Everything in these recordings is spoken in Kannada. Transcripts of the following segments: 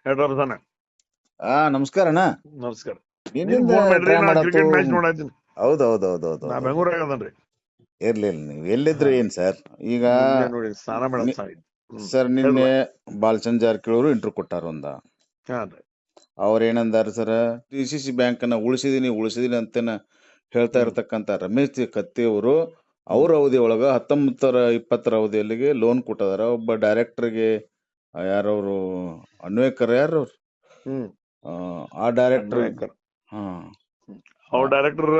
ಹೇಳ್ತಾನ. ನಮಸ್ಕಾರ ಅಣ್ಣ. ನಮಸ್ಕಾರ. ನಿನ್ ನಿನ್ನಿಂದ ಫೋನ್ ಮಾಡ್ರಿ, ಟ್ರೈ ನಾ ಮಾಡತ್ತು. Cricket match ನೋಡಾತೀನಿ. ಹೌದೌದೌದೌದು. ನಾ ಬೆಂಗಳೂರಾಗ ಅದನ್ರಿ. ಇರ್ಲಿ ನೀವು ಎಲ್ಲಿದ್ರು ಏನ್ ಸರ್ ಈಗ. ಮುಂದೆ ನೋಡಿ ಸ್ನಾನ ಮಾಡಕ್ ನಿ- ಸರ್ ನಿನ್ನೆ ಬಾಲಚಂದ್ರ ಜಾರಕಿಹೊಳಿ ಅವರು ಇಂಟರ್ವ್ಯೂ ಕೊಟ್ಟಾರ ಒಂದ. ಅವ್ರ ಏನಂದಾರ ಸರ್, DCC ಬ್ಯಾಂಕ್ ಅನ್ನ ಉಳಿಸಿದೀನಿ ಅಂತೇನ ಹೇಳ್ತಾ ಇರತಕ್ಕಂತ ರಮೇಶ್ ಕತ್ತಿ ಅವರು ಅವ್ರ ಅವಧಿ ಒಳಗ 1920 ಅವಧಿಯಲ್ಲಿಗೆ ಲೋನ್ ಕೊಟ್ಟದಾರ. ಒಬ್ಬ ಡೈರೆಕ್ಟರ್ಗೆ ಯಾರವ್ರು ಅನ್ವೇಕರ್ ಯಾರು ಆ ಡೈರೆಕ್ಟರ್. ಹಾ, ಅವ್ರ ಡೈರೆಕ್ಟರ್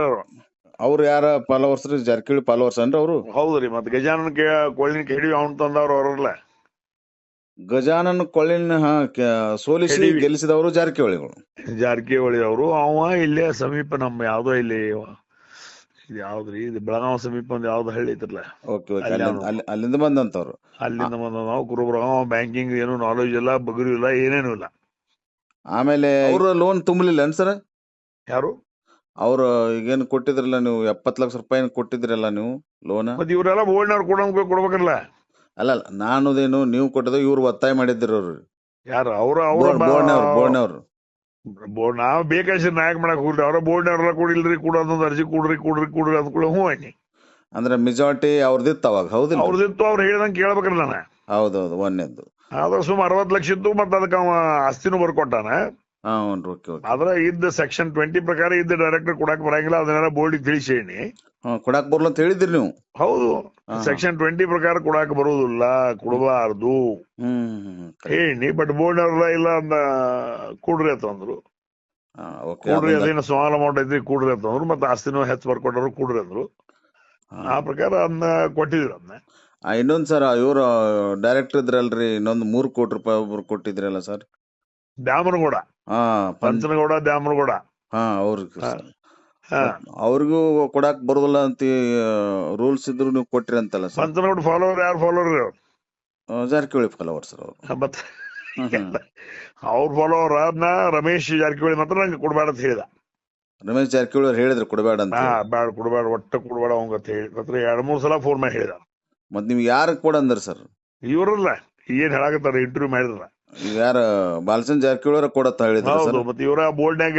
ಅವ್ರು ಯಾರ ಫಾಲೋವರ್ಸ್? ಜಾರಕಿಹೊಳಿ ಫಾಲೋವರ್ಸ್ ಅನ್ರಿ ಅವ್ರು? ಹೌದ್ರಿ. ಮತ್ ಗಜಾನನ ಕೊಳ್ಳಿನ ಕೆಡಿ ಅವ್ನ್ ತಂದವ್ರು ಅವ್ರಲ್ಲ. ಗಜಾನನ್ ಕೊಳ್ಳಿನ ಸೋಲಿಸಿ ಗೆಲ್ಲಿಸಿದವರು ಜಾರಕಿಹೊಳಿಗಳು. ಜಾರಕಿಹೊಳಿ ಅವರು. ಅವ ಇಲ್ಲೇ ಸಮೀಪ ನಮ್ಮ ಯಾವ್ದೋ ಇಲ್ಲಿ ಯಾವ್ದ್ರಿ ಇದು ಬೆಳಗಾವ್ ಸಮೀಪ ಒಂದ್ ಯಾವ್ದು ಹಳ್ಳಿ ಐತ್ರಲ್ಲ, ಅಲ್ಲಿಂದ ಬಂದಂತವ್ರು. ಅಲ್ಲಿಂದ ಬಂದ ನಾವು ಕುರುಬ್ರ. ಬ್ಯಾಂಕಿಂಗ್ ಏನು ನಾಲೆಜ್ ಇಲ್ಲ, ಬಗರು ಇಲ್ಲ, ಏನೇನು ಇಲ್ಲ. ಆಮೇಲೆ ಅವ್ರ ಲೋನ್ ತುಂಬಲಿಲ್ಲ ಸರ್? ಯಾರು? ಅವ್ರು ಈಗೇನು ಕೊಟ್ಟಿದ್ರಲ್ಲ ನೀವು 70 ಲಕ್ಷ ರೂಪಾಯಿ ಕೊಟ್ಟಿದ್ರಲ್ಲ ನೀವು ಲೋನ್. ಮತ್ತೆ ಇವರೆಲ್ಲ ಬೋರ್ಡ್ನವ್ರು ಕೊಡ್ಬೇಕಲ್ಲ. ಅಲ್ಲ ನಾನುದೇನು ನೀವು ಕೊಟ್ಟದ, ಇವ್ರು ಒತ್ತಾಯ ಮಾಡಿದ್ರು ಅವ್ರು. ಯಾರು? ಬೋರ್ಡ್ನವ್ರು. ನಾವ್ ಬೇಕಾದ್ರೆ ನಾಯಕ್ ಮಾಡಕ್ ಹೋಗ್ರಿ. ಅವ್ರ ಬೋರ್ಡ್ನವ್ರೆಲ್ಲ ಕೊಡಿಲ್ರಿ, ಕೊಡೋದೊಂದು ಅರ್ಜಿ ಕೊಡ್ರಿ ಅಂದ್ಕೊಳ್ಳಿ. ಹ್ಞೂ ಅನ್ನಿ. ಅಂದ್ರೆ ಮೆಜಾರಿಟಿ ಅವ್ರದಿತ್ತು ಅವಾಗ, ಹೌದಿಲ್ಲ? ಅವ್ರದಿತ್ತು, ಅವ್ರು ಹೇಳ್ದಂಗೆ ಕೇಳ್ಬೇಕಲ್ಲ ನಾನು. ಹೌದೌದು, ಒಂದೇದ್ದು. ಆದ್ರೆ ಸುಮಾರು 60 ಲಕ್ಷ ಇತ್ತು. ಮತ್ತೆ ಅದಕ್ಕೆ ಅವ ಆಸ್ತಿನೂ ಬರ್ಕೊಟ್ಟಾನ. ಆದ್ರೆ ಇದ್ದ ಸೆಕ್ಷನ್ 20 ಪ್ರಕಾರ ಇದ್ದ ಡೈರೆಕ್ಟರ್ ಕೊಡಕ್ ಬರಂಗಿಲ್ಲ. ಅದನ್ನೆಲ್ಲ ಬೋರ್ಡಿಗೆ ತಿಳಿಸೇನಿ. ಕೊಡಾಕ್ ಬರಲ್ಲ ಅಂತ ಹೇಳಿದ್ರಿ ನೀವು? ಹೌದು, ಸೆಕ್ಷನ್ 20 ಪ್ರಕಾರ ಕೊಡಾಕ್ ಬರುದಿಲ್ಲ, ಕೊಡಬಾರ್ದು ಹೇಳಿ. ಬಟ್ ಬೋರ್ಡ್ ಅವ್ರಲ್ಲ ಇಲ್ಲ ಅಂದ ಕೂಡ್ರಿ ಅಂತಂದ್ರು. ಕೂಡ್ರಿ, ಅದೇನು ಸ್ಮಾಲ್ ಅಮೌಂಟ್ ಐತಿ, ಕೂಡ್ರಿ ಅಂತಂದ್ರು. ಮತ್ತೆ ಆಸ್ತಿನೂ ಹೆಚ್ಚು ಬರ್ಕೊಟ್ಟರು, ಕೂಡ್ರಿ ಅಂದ್ರು. ಆ ಪ್ರಕಾರ ಅದನ್ನ ಕೊಟ್ಟಿದ್ರು. ಅದನ್ನ ಇನ್ನೊಂದ್ ಸರ್, ಇವ್ರು ಡೈರೆಕ್ಟರ್ ಇದ್ರಲ್ರಿ, ಇನ್ನೊಂದು 3 ಕೋಟಿ ರೂಪಾಯಿ ಒಬ್ರು ಕೊಟ್ಟಿದ್ರಲ್ಲ ಸರ್? ದ್ಯಾಮನಗೌಡ, ಪಂಚನಗೌಡ ದ್ಯಾಮನಗೌಡ. ಅವ್ರಿಗೂ ಕೊಡಾಕ್ ಬರುದಿಲ್ಲ ಅಂತ ರೂಲ್ಸ್ ಇದ್ರು, ನೀವು ಕೊಟ್ರಿ ಅಂತಲ್ಲ ಸರ್? ಪಂಚನಗೌಡ ಫಾಲೋವರ್ ಯಾರು? ಫಾಲೋವರ್ ಜಾರಕಿಹೊಳಿ ಫಾಲೋವರ್ ಸರ್ ಅವ್ರು. ಮತ್ತೆ ಅವ್ರ ಫಾಲೋವರ್ ಅದನ್ನ ರಮೇಶ್ ಜಾರಕಿಹೊಳಿ ಮಾತ್ರ ನಂಗೆ ಕೊಡ್ಬೇಡ ಅಂತ ಹೇಳಿದ. ರಮೇಶ್ ಜಾರಕಿಹೊಳಿ ಅವ್ರು ಹೇಳಿದ್ರು ಕೊಡಬೇಡ ಅಂತ? ಬೇಡ, ಕೊಡ್ಬೇಡ, ಒಟ್ಟ ಕೊಡ್ಬೇಡ ಅವಂಗ ಅಂತ ಹೇಳಿ ಮಾತ್ರ 2-3 ಸಲ ಫೋನ್ ಮಾಡಿ ಹೇಳಿದ. ಮತ್ ನೀವ್ ಯಾರ ಕೊಡಂದ್ರ ಸರ್? ಇವ್ರಲ್ಲ ಏನ್ ಹೇಳಾಕತ್ತಾರ, ಇಂಟರ್ವ್ಯೂ ಮಾಡಿದ್ರ. ಯಾರ ಬಾಲಚಂದ್ರ ಜಾರಕಿಹೊಳಿ ಅವ್ರ ಕೊಡತ್ತ ಹೇಳಿದ್ರು? ಹೌದು. ಮತ್ತೆ ಇವರ ಬೋರ್ಡ್ನಾಗ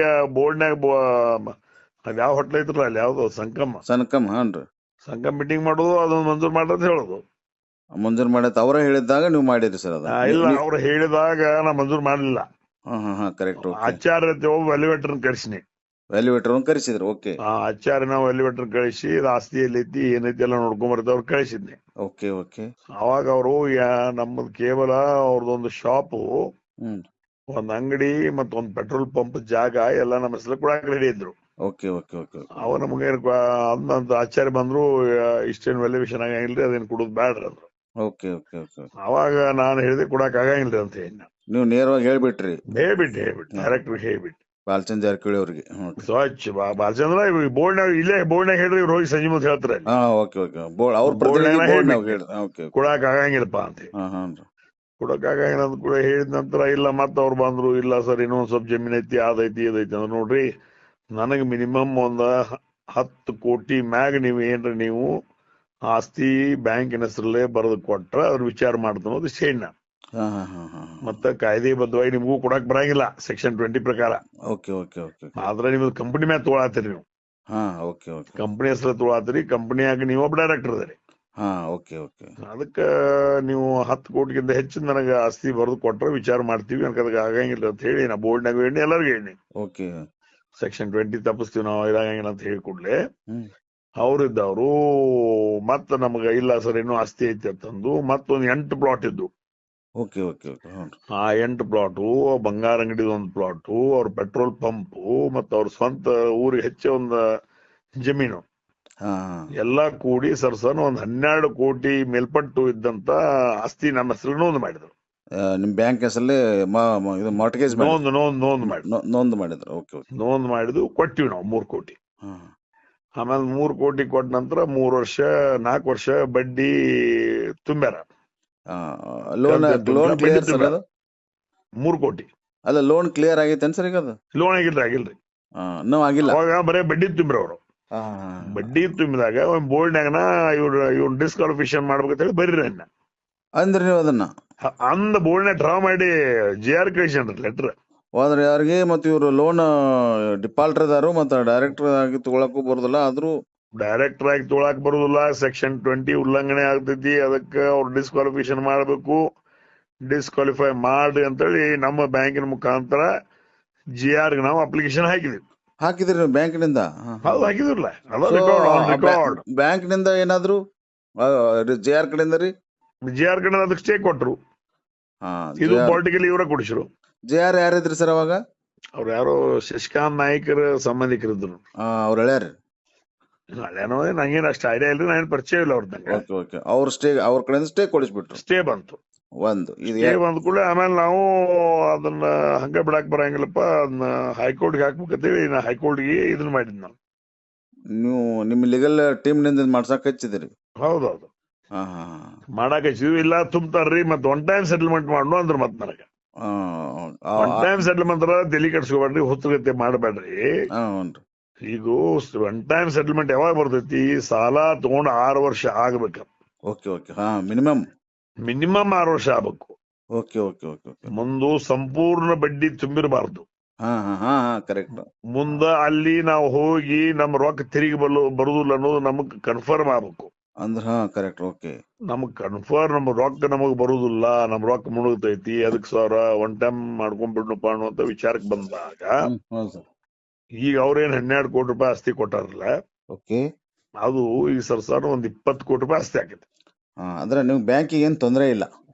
ಅದ್ ಯಾವ ಹೋಟ್ಲ್ ಐತ್ರಲ್ಲ ಅಲ್ಲಿ, ಯಾವ್ದು ಸನ್ಕಮ್. ಹಾನ್ರಿ, ಸಂಕಮ್ ಮೀಟಿಂಗ್ ಮಾಡೋದು, ಅದನ್ನ ಮಂಜೂರ್ ಮಾಡ್ರಿ ಹೇಳೋದು. ಮಂಜೂರ್ ಮಾಡತ್ ಅವರೇ ಹೇಳಿದಾಗ ನೀವು ಮಾಡಿರಿ ಸರ್? ಅದ ಇಲ್ಲ, ಅವ್ರು ಹೇಳಿದಾಗ ನಾ ಮಂಜೂರ್ ಮಾಡ್ಲಿಲ್ಲ. ಕರೆಕ್ಟ್. ಆಚಾರ್ಯ ಎಲಿವೇಟರ್ ಕಳಿಸಿನಿ. ವ್ಯಾಲ್ಯೂಯೇಟರ್ ಕರೆಸಿದ್ರು? ಓಕೆ. ಆಚಾರ್ಯ ನಾವು ಎಲಿವೇಟರ್ ಕಳಿಸಿ ಆಸ್ತಿ ಎಲ್ಲೈತಿ ಏನೈತಿ ಎಲ್ಲ ನೋಡ್ಕೊಂಡ್ ಬರ್ತೀವಿ ಅವ್ರು ಕಳಿಸಿದ್ನಿ. Okay okay. ಅವಾಗ ಅವರು ನಮ್ಮದು ಕೇವಲ ಅವ್ರದೊಂದು ಶಾಪು, ಒಂದ್ ಅಂಗಡಿ ಮತ್ತೊಂದ್ ಪೆಟ್ರೋಲ್ ಪಂಪ್ ಜಾಗ ಎಲ್ಲ ನಮ್ಮ ಹೆಸರು ಕೂಡ ರೆಡಿ ಇದ್ರು. Okay okay okay. ಅವ ನಮ್ಗೆ ಅಂದಂತ ಆಚಾರ್ಯ ಬಂದ್ರು, ಇಷ್ಟೇನು ವ್ಯಾಲ್ಯೂಯೇಷನ್ ಆಗಂಗಿಲ್ರಿ, ಅದೇನ್ ಕೊಡೋದು ಬ್ಯಾಡ್ರಿ ಅಂದ್ರು. Okay okay okay. ಅವಾಗ ನಾನು ಹೇಳಿದೆ ಕೊಡಕ್ ಆಗಂಗಿಲ್ರಿ ಅಂತ ಹೇಳಿ. ನೀವು ನೇರವಾಗಿ ಹೇಳ್ಬಿಟ್ರಿ? ಹೇಳ್ಬಿಟ್ಟು ಡೈರೆಕ್ಟರ್ ಹೇಳ್ಬಿಟ್ಟು ಬಾಲಚಂದ್ರ ಜಾರಕಿಹೊಳಿ ಅವ್ರಿಗೆ. ಸ್ವಚ್ಛ ಬಾಲಚಂದ್ರ ಬೋರ್ಡ್ನಾಗ ಇಲ್ಲೇ ಬೋರ್ಡ್ನಾಗ ಹೇಳ್ರಿ, ಇವ್ರು ಹೋಗಿ ಸಂಜೆ ಮುಂದೆ ಹೇಳ್ತಾರೆ. ಕೊಡಕ್ ಆಗಂಗಿಲ್ಲಪ್ಪ ಅಂತ ಹೇಳಿ. ಕೊಡಕ್ ಆಗಂಗಿಲ್ಲ ಅಂತ ಕೂಡ ಹೇಳಿದ ನಂತರ ಇಲ್ಲ, ಮತ್ತ ಅವ್ರು ಬಂದ್ರು, ಇಲ್ಲ ಸರ್ ಇನ್ನೊಂದ್ ಸ್ವಲ್ಪ ಜಮೀನ್ ಐತಿ, ಅದೈತಿ ಇದೈತಿ ಅಂದ್ರೆ ನೋಡ್ರಿ, ನನಗೆ ಮಿನಿಮಮ್ ಒಂದ 10 ಕೋಟಿ ಮ್ಯಾಗ ನೀವು ಆಸ್ತಿ ಬ್ಯಾಂಕಿನ ಹೆಸರಲ್ಲೇ ಬರೆದು ಕೊಟ್ರ ಅದ್ರ ವಿಚಾರ ಮಾಡ್ತಾನೋ ಅದು ಶೇಣ್ಣ. ಮತ್ತ ಕಾಯ್ದೆಬದ್ಧವಾಗಿ ನಿಮ್ಗೂ ಕೊಡಕ್ ಬರಂಗಿಲ್ಲ ಸೆಕ್ಷನ್ 20 ಪ್ರಕಾರ. ಆದ್ರೆ ನಿಮ್ದು ಕಂಪನಿ ಮ್ಯಾಗ ತೊಗೊಳತ್ತೀರಿ ನೀವು. ಕಂಪನಿ ಹೆಸರು ತೊಗೊಳತ್ತೀರಿ, ಕಂಪನಿಯಾಗ ನೀವು ಒಬ್ಬ ಡೈರೆಕ್ಟರ್ ಅದರಿ. ಅದಕ್ಕ ನೀವು 10 ಕೋಟಿಗಿಂತ ಹೆಚ್ಚು ನನಗೆ ಆಸ್ತಿ ಬರೆದು ಕೊಟ್ರ ವಿಚಾರ ಮಾಡ್ತೀವಿ, ಅದಕ್ಕೆ ಆಗಂಗಿಲ್ಲ ಅಂತ ಹೇಳಿ ನಾ ಬೋರ್ಡ್ನಾಗ ಹೇಳಿ ಎಲ್ಲರಿಗೂ ಹೇಳಿ. ಸೆಕ್ಷನ್ 20 ತಪ್ಪಿಸ್ತೀವಿ ನಾವು, ಇದಾಗಂಗಿಲ್ಲ ಅಂತ ಹೇಳಿ ಕೂಡ್ಲೆ ಅವ್ರಿದ್ದವ್ರು ಮತ್ತ ನಮ್ಗ ಇಲ್ಲ ಸರ್ ಇನ್ನೂ ಆಸ್ತಿ ಐತಿ ಅಂತಂದು ಮತ್ತೊಂದು 8 ಪ್ಲಾಟ್ ಇದ್ದು. ಆ 8 ಪ್ಲಾಟು, ಬಂಗಾರ ಅಂಗಡಿ ಒಂದು ಪ್ಲಾಟು, ಅವ್ರ ಪೆಟ್ರೋಲ್ ಪಂಪು, ಮತ್ತ ಅವ್ರ ಸ್ವಂತ ಊರಿಗೆ ಹೆಚ್ಚೆ ಒಂದು ಜಮೀನು ಎಲ್ಲಾ ಕೂಡಿ ಸರ್ಸನ್ ಒಂದ್ 12 ಕೋಟಿ ಮೇಲ್ಪಟ್ಟು ಇದ್ದಂತ ಆಸ್ತಿ ನಮ್ಮ ಹೆಸರು ನೋಂದು ಮಾಡಿದ್ರು. ನಿಮ್ ಬ್ಯಾಂಕ್ ಹೆಸರಲ್ಲಿ ನೋಂದು ಮಾಡಿದ್ರು? ನೋಂದು ಮಾಡಿದ್ವು, ಕೊಟ್ಟಿವಿ ನಾವು 3 ಕೋಟಿ. ಆಮೇಲೆ 3 ಕೋಟಿ ಕೊಟ್ಟ ನಂತರ 4 ವರ್ಷ ಬಡ್ಡಿ ತುಂಬ್ಯಾರ. 3 ಕೋಟಿ ಅಲ್ಲ ಲೋನ್ ಕ್ಲಿಯರ್ ಆಗೈತೆ ಸರ್? ಈಗ ಅದು ಲೋನ್ ಆಗಿಲ್ರಿ. ಅವಾಗ ಬರೇ ಬಡ್ಡಿ ತುಂಬ್ರ ಅವ್ರು. ಬಡ್ಡಿ ತುಂಬಿದಾಗ ಒಂದ್ ಬೋರ್ಡ್ನಾಗನ ಇವ್ರ ಡಿಸ್ಕ್ವಾಲಿಫಿಕೇಶನ್ ಮಾಡ್ಬೇಕಂತ ಹೇಳಿ ಬರ್ರಿ ಅಂದ್ರೆ ನೀವು ಅದನ್ನ ಅಂದ ಬೋರ್ಡ್ನ ಡ್ರಾ ಮಾಡಿ JR ಕಳಿಸ್ಯಾನ್ರಿ ಲೆಟರ್. ಹೋದ್ರೆ ಯಾರಿಗೆ ಮತ್ತೆ ಇವ್ರು ಲೋನ್ ಡಿಫಾಲ್ಟರ್ ಅದಾರು ಮತ್ತೆ ಡೈರೆಕ್ಟರ್ ಆಗಿ ತಗೊಳಕ್ಕೂ ಬರುದಿಲ್ಲ, ಆದ್ರೂ ಡೈರೆಕ್ಟರ್ ಆಗಿ ತೊಳಕ್ ಬರುದಿಲ್ಲ, ಸೆಕ್ಷನ್ 20 ಉಲ್ಲಂಘನೆ ಆಗ್ತೈತಿ, ಅದಕ್ಕೆ ಅವ್ರು ಡಿಸ್ಕ್ವಾಲಿಫಿಕೇಶನ್ ಮಾಡಬೇಕು. ಡಿಸ್ಕ್ವಾಲಿಫೈ ಮಾಡಿ ಅಂತೇಳಿ ನಮ್ಮ ಬ್ಯಾಂಕಿನ ಮುಖಾಂತರ JR ಗೆ ನಾವು ಅಪ್ಲಿಕೇಶನ್ ಹಾಕಿದ್ರಿ ಬ್ಯಾಂಕಿನಿಂದ? ಹೌದು, ಹಾಕಿದ್ರಲ್ಲ, ರೆಕಾರ್ಡ್. ಬ್ಯಾಂಕಿನಿಂದ ಏನಾದ್ರು JR ಕಡೆಯಿಂದ ರೀ? JR ಕಡೆ ಅದಕ್ಕೆ ಸ್ಟೇ ಕೊಟ್ರು. ಇದು ಪೊಲಿಟಿಕಲಿ ಇವರ ಕೊಡಿಸಿರು. JR ಯಾರಿದ್ರಿ ಸರ್ ಅವಾಗ? ಅವ್ರು ಯಾರೋ ಶಶಿಕಾಂತ್ ನಾಯ್ಕರ ಸಂಬಂಧಿಕರಿದ್ರು. ಅವ್ರ ಹೇಳ್ಯಾರ? ಹಳೆನೋ, ನಂಗೇನು ಅಷ್ಟು ಐಡಿಯಾ ಇಲ್ರಿ, ನಾನು ಪರಿಚಯ ಇಲ್ಲ ಅವ್ರದಂಗ. ಅವ್ರ ಕಡೆಯಿಂದ ಸ್ಟೇ ಕೊಡಿಸ್ಬಿಟ್ರು. ಸ್ಟೇ ಬಂತು. ಸ್ಟೇ ಬಂದ ಕೂಡ ಆಮೇಲೆ ನಾವು ಅದನ್ನ ಹಂಗ ಬಿಡಾಕ್ ಬರಂಗಿಲ್ಲಪ್ಪ, ಅದನ್ನ ಹೈಕೋರ್ಟ್ಗೆ ಹಾಕ್ಬೇಕಂತೇಳಿ ಹೈಕೋರ್ಟ್ಗೆ ಇದನ್ನ ಮಾಡಿದ್ ನಾವು. ನೀವು ನಿಮ್ಮ ಲೀಗಲ್ ಟೀಮ್ ನಿಂದ ಮಾಡ್ಸಕ್ ಹಚ್ಚಿದ್ರಿ? ಹೌದೌದು, ಮಾಡಾಕ ಹಚ್ಚಿದ್ವಿ. ಇಲ್ಲ ತುಂಬ್ತಾರ್ರಿ, ಮತ್ ಒನ್ ಟೈಮ್ ಸೆಟಲ್ಮೆಂಟ್ ಮಾಡು ಅಂದ್ರ ಮತ್ ನನಗ. ಒನ್ ಟೈಮ್ ಸೆಟಲ್ಮೆಂಟ್ ತಲೆ ಕಟ್ಸ್ಕೊಬೇಡ್ರಿ, ಹೊತ್ತಗತ್ತೆ ಮಾಡಬೇಡ್ರಿ. ಈಗ ಒನ್ ಟೈಮ್ ಸೆಟಲ್ಮೆಂಟ್ ಯಾವಾಗ ಬರ್ತೈತಿ? ಸಾಲ ತಗೊಂಡ್ 6 ವರ್ಷ ಆಗ್ಬೇಕ. ಮಿನಿಮಮ್ 6 ವರ್ಷ ಆಗ್ಬೇಕು. ಮುಂದು ಸಂಪೂರ್ಣ ಬಡ್ಡಿ ತುಂಬಿರಬಾರ್ದು. ಕರೆಕ್ಟ್. ಮುಂದ ಅಲ್ಲಿ ನಾವು ಹೋಗಿ ನಮ್ ರೊಕ್ಕ ತಿರುಗಿ ಬರುದಿಲ್ಲ ಅನ್ನೋದು ನಮಗ್ ಕನ್ಫರ್ಮ್ ಆಗ್ಬೇಕು. ನಮಗ್ ಕನ್ಫರ್ಮ್ ನಮ್ ರೊಕ್ಕ ನಮಗ್ ಬರುದಿಲ್ಲ, ನಮ್ ರೊಕ್ಕ ಮುಳುಗ್ತೈತಿ, ಅದಕ್ ಸಾವಿರ ಒನ್ ಟೈಮ್ ಮಾಡ್ಕೊಂಡ್ಬಿಡ್ನಪ್ಪ ಅನ್ನುವಂತ ವಿಚಾರಕ್ಕೆ ಬಂದಾಗ ಈಗ ಅವ್ರೇನ್ 12 ಕೋಟಿ ರೂಪಾಯಿ ಆಸ್ತಿ ಕೊಟ್ಟಾರಲ್ಲ, ಅದು ಈ ಸರ್ ಒಂದ್ 20 ಕೋಟಿ ರೂಪಾಯಿ ಆಸ್ತಿ ಆಕೈತಿ. ಅಂದ್ರೆ ನೀವು ಬ್ಯಾಂಕಿಗೆ ಏನ್ ತೊಂದ್ರೆ ಇಲ್ಲ?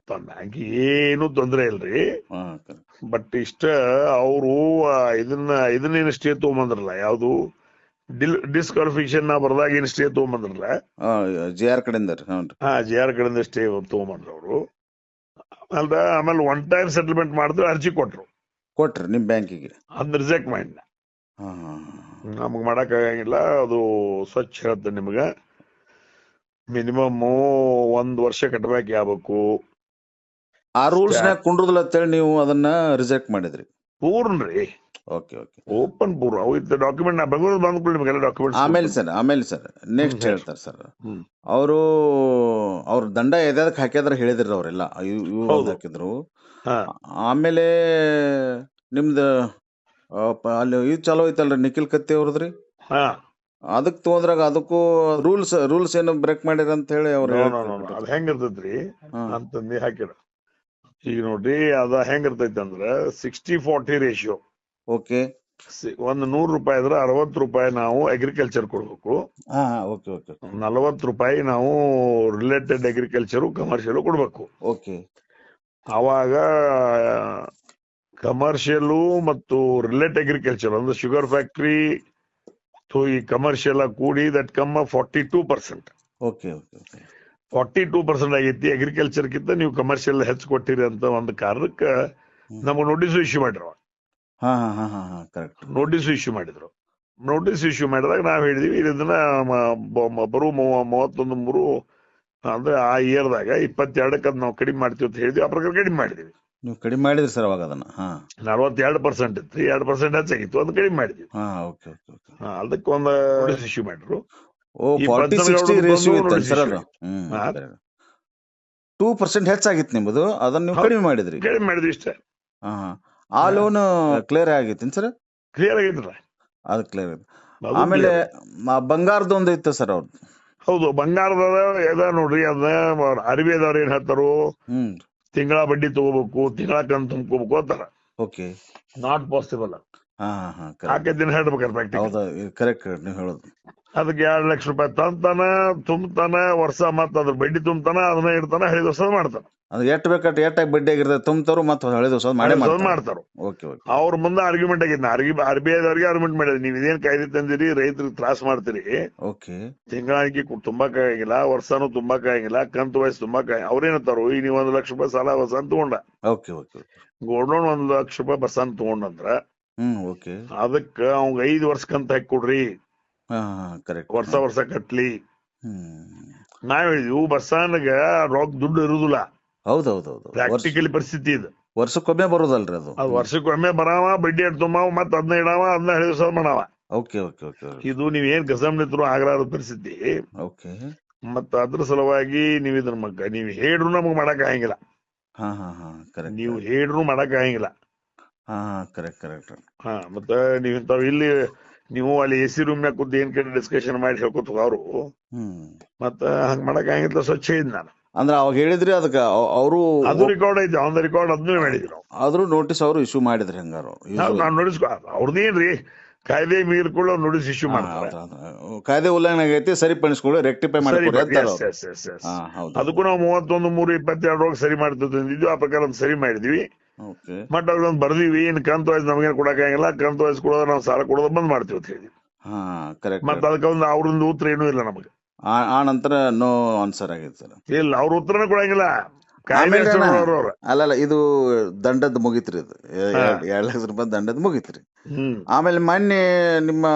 ಬ್ಯಾಂಕಿಗೆ ಏನು ತೊಂದ್ರೆ ಇಲ್ರಿ. ಬಟ್ ಇಷ್ಟ ಅವರು ಇದನ್ನೇನು ಸ್ಟೇ ತಗೊಂಬಂದ್ರಲ್ಲ, ಯಾವ್ದು ಡಿಸ್ಕ್ವಾಲಿಫಿಕೇಶನ್ ಬರ್ದಾಗ ಏನ್ ಸ್ಟೇ ತಗೊಂಬಂದ್ರಲ್ಲ, JR ಕಡೆಯಿಂದ. JR ಕಡೆಯಿಂದ ಸ್ಟೇ ತಗೊಂಬಂದ್ರ ಅವರು. ಆಮೇಲೆ ಒನ್ ಟೈಮ್ ಸೆಟಲ್ಮೆಂಟ್ ಮಾಡಿದ್ರು, ಅರ್ಜಿ ಕೊಟ್ರಿ ನಿಮ್ ಬ್ಯಾಂಕಿಗೆ, ಅದನ್ನ ರಿಜೆಕ್ಟ್ ಮಾಡಿ. ನಮಗ್ ಮಾಡಕ್ ಆಗಂಗಿಲ್ಲ, ಅದು ಸ್ವಚ್ಛ ಹೇಳ್ತೇನೆ ನಿಮ್ಗ. ಮಿನಿಮಮ್ 1 ವರ್ಷ ಕಟ್ಟಬೇಕು ಆಗ್ಬೇಕು. ಆ ರೂಲ್ಸ್ ನಾಗ ಕುಂಡ್ರದಿಲ್ಲ ಅಂತೇಳಿ ನೀವು ಅದನ್ನ ರಿಜೆಕ್ಟ್ ಮಾಡಿದ್ರಿ? ಪೂರ್ಣ್ರಿ, ಓಪನ್ ಪೂರ್ಣ. ಡಾಕ್ಯುಮೆಂಟ್ ನಾ ಬೆಂಗಳೂರು ಬಂದ್ಕೊಳ್ಳಿ, ನಿಮಗೆಲ್ಲ ಡಾಕ್ಯುಮೆಂಟ್. ಆಮೇಲೆ ಸರ್ ನೆಕ್ಸ್ಟ್ ಹೇಳ್ತಾರೆ ಸರ್, ಅವ್ರ ದಂಡ ಎದಕ್ ಹಾಕಿದ್ರ ಹೇಳಿದ್ರಿ ಅವ್ರೆಲ್ಲ ಹಾಕಿದ್ರು. ಆಮೇಲೆ ನಿಮ್ದ ಅಲ್ಲಿ ಇದು ಚಲೋ ಐತಲ್ರಿ, ನಿಖಿಲ್ ಕತ್ತಿ ಅವ್ರದ್ರಿ, ಅದಕ್ ತೋದ್ರಾಗ ಅದಕ್ಕೂ ರೂಲ್ಸ್ ಏನು ಬ್ರೇಕ್ ಮಾಡಿರ ಅಂತ ಹೇಳಿ ಅವ್ರು ಅದ್ ಹೆಂಗಿರ್ತೈತ್ರಿ ಅಂತಂದು ಹಾಕಿರ. ಈಗ ನೋಡ್ರಿ, ಅದ ಹೆಂಗಿರ್ತೈತಿ ಅಂದ್ರ 60-40 ರೇಷಿಯೋ. ಒಂದು 100 ರೂಪಾಯಿ ಇದ್ರೆ 60 ರೂಪಾಯಿ ನಾವು ಅಗ್ರಿಕಲ್ಚರ್ ಕೊಡ್ಬೇಕು, 40 ರೂಪಾಯಿ ನಾವು ರಿಲೇಟೆಡ್ ಅಗ್ರಿಕಲ್ಚರ್ ಕಮರ್ಷಿಯಲ್ ಕೊಡ್ಬೇಕು. ಅವಾಗ ಕಮರ್ಷಿಯಲ್ ಮತ್ತು ರಿಲೇಟ್ ಅಗ್ರಿಕಲ್ಚರ್ ಅಂದ್ರೆ ಶುಗರ್ ಫ್ಯಾಕ್ಟ್ರಿ ಈ ಕಮರ್ಷಿಯಲ್ ಕೂಡಿ ದಟ್ ಕಮ್ 42%. 42% ಆಗೈತಿ. ಅಗ್ರಿಕಲ್ಚರ್ ಕಿಂತ ನೀವು ಕಮರ್ಷಿಯಲ್ ಹೆಚ್ಚು ಕೊಟ್ಟಿರಿ ಅಂತ ಒಂದು ಕಾರಣಕ್ಕೆ ನಮ್ಗೆ ನೋಟಿಸ್ ಇಶ್ಯೂ ಮಾಡಿದ್ರು. ನೋಟಿಸ್ ಇಶ್ಯೂ ಮಾಡಿದಾಗ ನಾವ್ ಹೇಳಿದ್ವಿ, ಇದನ್ನ ಬರೋ 31/3 ಅಂದ್ರೆ ಆ ಇಯರ್ದಾಗ 22ಕ್ಕೆ ನಾವು ಕಡಿಮೆ ಮಾಡ್ತೀವಿ ಅಂತ ಹೇಳಿದ್ವಿ. ಆ ಪ್ರಕಾರ ಕಡಿಮೆ ಮಾಡಿದ್ವಿ. ನೀವು ಕಡಿಮೆ ಮಾಡಿದ್ರಿ ಸರ್ ಅವಾಗ? ಅದನ್ನ 42% ಇತ್ತು, 2% ಹೆಚ್ಚಾಗಿತ್ತು, ಅದನ್ನ ಕಡಿಮೆ ಮಾಡಿದ್ವಿ. ಅದಕ್ಕೆ ಒಂದು ನೋಟಿಸ್ ಇಶ್ಯೂ ಮಾಡಿದ್ರು. 2% ಹೆಚ್ಚಾಗಿತ್ತು ನಿಮ್ಮದು, ಅದನ್ನ ನೀವು ಕಡಿಮೆ ಮಾಡಿದ್ರಿ ಇಷ್ಟೇ. ಆ ಲೋನ್ ಕ್ಲಿಯರ್ ಆಗಿತ್ತು ಸರ್? ಕ್ಲಿಯರ್ ಆಗಿದ್ರಲ್ಲ, ಅದು ಕ್ಲಿಯರ್ ಆಗಿದೆ. ಆಮೇಲೆ ಬಂಗಾರದ ಒಂದು ಇತ್ತು ಸರ್ ಅವ್ರದ್ದು? ಹೌದು, ಬಂಗಾರದ ನೋಡ್ರಿ, ಅದ RBIದವ್ರು ಏನ್ ಹೇಳ್ತಾರೋ, ತಿಂಗಳ ಬಡ್ಡಿ ತಗೋಬೇಕು, ತಿಂಗಳ ಕಂತು ತುಂಬ್ಕೋಬೇಕು ಅಂತಾರ. Not possible. ಆಕೆ ದಿನ ಹೇಳ್ಬೇಕಾರೆ ಕರೆಕ್ಟ್ ನೀವು ಹೇಳೋದು. ಅದಕ್ಕೆ 2 ಲಕ್ಷ ರೂಪಾಯಿ ತುಂಬತಾನ ವರ್ಷ, ಮತ್ತ ಅದ್ರ ಬಡ್ಡಿ ತುಂಬತಾನ, ಅದನ್ನ ಇಡ್ತಾನ, 5 ವರ್ಷ ಮಾಡ್ತಾನ. ಅದು ಎಟ್ ಬೇಕಾಗಿ ಎಟ್ಟಾಗಿ ಬಡ್ಡಿ ಆಗಿರ್ತದೆ ತುಂಬ್ತಾರು, ಮತ್ತೆ 5 ವರ್ಷ ಮಾಡ್ತಾರ. ಅವ್ರ ಮುಂದೆ ಆರ್ಗ್ಯುಮೆಂಟ್ ಆಗಿದ್ನ, RBIದವ್ರಿಗೆ ಆರ್ಗ್ಯುಮೆಂಟ್ ಮಾಡಿದ್ರಿ, ನೀವ್ ಇದೇನ್ ಕಾಯ್ದೆ ತಂದಿರಿ, ರೈತರಿಗೆ ತ್ರಾಸ ಮಾಡ್ತೀರಿ, ತಿಂಗಳಾಗಿ ತುಂಬಕ್ಕಾಗಿಲ್ಲ, ವರ್ಷನೂ ತುಂಬಕ್ಕಾಗಿಲ್ಲ, ಕಂತು ವಯಸ್ಸು ಅವ್ರೇನಂತಾರು, ಈಗ ನೀವು 1 ಲಕ್ಷ ರೂಪಾಯಿ ಸಾಲ ಬಸಾನ್ ತಗೊಂಡ, ಗೋಲ್ಡ್ ಲೋನ್ 1 ಲಕ್ಷ ರೂಪಾಯಿ ಬಸಾನ್ ತಗೊಂಡಂದ್ರ ಅದಕ್ಕ ಅವಂಗ 5 ವರ್ಷ ಕಂತ ಹಾಕಿ ಕೊಡ್ರಿ, ವರ್ಷ ಕಟ್ಲಿ. ನಾವ್ ಹೇಳಿದ್ವಿ, ಬಸ್ಸಾನ್ಗ ರೊಕ್ಕ ದುಡ್ಡು ಇರುದಿಲ್ಲ. ಪ್ರಾಕ್ಟಿಕಲಿ ಪರಿಸ್ಥಿತಿ ಇದು. ವರ್ಷಕ್ಕೊಮ್ಮೆ ಬರೋದಲ್ರಿ ಅದು? ವರ್ಷಕ್ಕೊಮ್ಮೆ ಬರಾವ, ಬಡ್ಡಿ ಅಡ್ ತುಂಬಾವ, ಮತ್ತ ಅದನ್ನ ಇಡಾವ, ಅದನ್ನ 15 ವರ್ಷ ಮಾಡಾವ. ಇದು ನೀವ್ ಏನ್ ಗಸಮ್ನಿತ್ರು ಆಗ್ಲಾರ ಪರಿಸ್ಥಿತಿ. ಮತ್ತ ಅದ್ರ ಸಲುವಾಗಿ ನೀವ್ ಇದನ್ನ ನೀವ್ ಹೇಳ್ರು ನಮಗ್ ಮಾಡಕ್ ಆಗಂಗಿಲ್ಲ. ಹಾ ಹಾ ಹಾ ಕರೆಕ್ಟ್ ನೀವು ಹೇಳಿದ್ರು ಮಾಡಕ್ ಆಗಂಗಿಲ್ಲ. ಹಾ ಹಾ ಕರೆಕ್ಟ್ ಕರೆಕ್ಟ್. ಹಾ ಮತ್ತ ನೀವ್ ಇಂತಾವ್ ಇಲ್ಲಿ ನೀವು ಅಲ್ಲಿ AC ರೂಮ್ನಾಗ ಕೂತ್ ಏನ್ ಕಡೆ ಡಿಸ್ಕಷನ್ ಮಾಡಿ ಹೇಳ್ಕೊತ ಅವರು ಮತ್ತ ಹಂಗ್ ಮಾಡಕ್ ಆಗಂಗಿಲ್ಲ. ಸ್ವಚ್ಛ ಇದ್ ನಾನು ಅಂದ್ರ ಅವಾಗ ಹೇಳಿದ್ರಿ ಅದಕ್ಕ ಅವರು ಅದು ರೆಕಾರ್ಡ್ ಐತಿ, ಆನ್ ದ ರೆಕಾರ್ಡ್ ಅದನ್ನೇ ಮಾಡಿದ್ವಿ ನಾವು. ಆದ್ರೂ ನೋಟಿಸ್ ಅವರು ಇಶ್ಯೂ ಮಾಡಿದ್ರಿ ಹಂಗಾರು? ನಾವ್ ನೋಟಿಸ್ ಅವ್ರದ್ದೇನ್ರಿ ಕಾಯ್ದೆ ಮೀರ್ಕೊಳ್ಳೋ ನೋಟಿಸ್ ಇಶ್ಯೂ ಮಾಡ್ತಾರೆ. ಕಾಯ್ದೆ ಉಲ್ಲಂಘನೆ ಆಗೈತಿ, ಸರಿಪಡಿಸ್ಕೊಳ್ಳಿ, ರೆಕ್ಟಿಫೈ ಮಾಡ್ಕೊಡಿ ಅಂತಾರ. ಅದಕ್ಕೂ ನಾವು 31/3/22 ಸರಿ ಮಾಡ್ತಿದ್ವಿ. ಆ ಪ್ರಕಾರ ಸರಿ ಮಾಡಿದ್ವಿ. ಬಟ್ ಅದ್ರೊಂದು ಬರ್ದಿವಿ, ಇನ್ ಕಂತ್ ವಯಸ್ ನಮಗೇನ್ ಕೊಡಕ್ ಆಗಂಗಿಲ್ಲ, ಕಂತ್ ವಯಸ್ ಕೊಡೋದ್ರ ನಾವು ಸಾಲ ಕೊಡೋದು ಬಂದ್ ಮಾಡ್ತೀವಿ ಅಂತ ಹೇಳಿ. ಮತ್ತ ಅದಕ್ಕೊಂದು ಅವ್ರದ್ದು ಉತ್ತರ ಏನೂ ಇಲ್ಲ ನಮಗೆ. ಆ ನಂತರ ನೋ ಆನ್ಸರ್ ಆಗೈತೆ ಸರ್. ಇಲ್ಲ, ಅವ್ರ ಉತ್ತರನ ಕೊಡಂಗಿಲ್ಲ. ಅಲ್ಲ ಇದು ದಂಡದ್ ಮುಗಿತ್ರಿ, ಇದು 2 ಲಕ್ಷ ರೂಪಾಯಿ ದಂಡದ್ ಮುಗಿತ್ರಿ. ಆಮೇಲೆ ಮೊನ್ನೆ ನಿಮ್ಮ